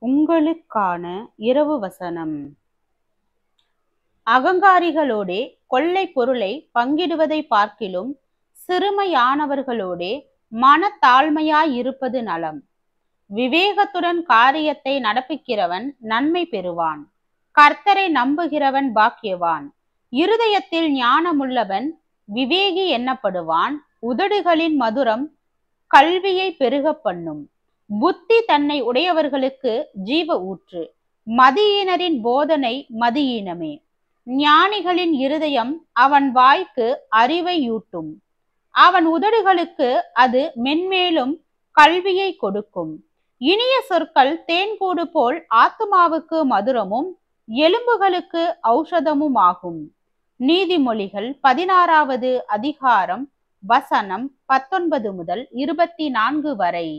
உங்களுக்கான இரவு வசனம். அகங்காரிகளோடே கொள்ளை பொருளை பங்கிடுவதை பார்க்கிலும் சிறுமையானவர்களோடே மனத்தாழ்மையாயிருப்பது நலம். விவேகத்துடன் காரியத்தை நடப்பிக்கிறவன் நன்மை பெறுவான். கர்த்தரை நம்புகிறவன் பாக்கியவான். இருதயத்தில் ஞானமுள்ளவன் விவேகி எண்ணப்படுவான். உதடுகளின் மதுரம் கல்வியை பெருக பண்ணும். புத்தி தன்னை உடையவர்களுக்கு ஜீவ ஊற்று. மதியினரின் போதனை மதியீனமே. ஞானிகளின் இருதயம் அவன் வாய்க்கு அறிவையூட்டும். அவன் உதடுகளுக்கு அது மென்மேலும் கல்வியை கொடுக்கும். இனிய சொற்கள் தேன்கூடு போல் ஆத்துமாவுக்கு மதுரமும் எலும்புகளுக்கு ஔஷதமும் ஆகும். நீதிமொழிகள் 16வது அதிகாரம் வசனம் 19 முதல் 24 வரை.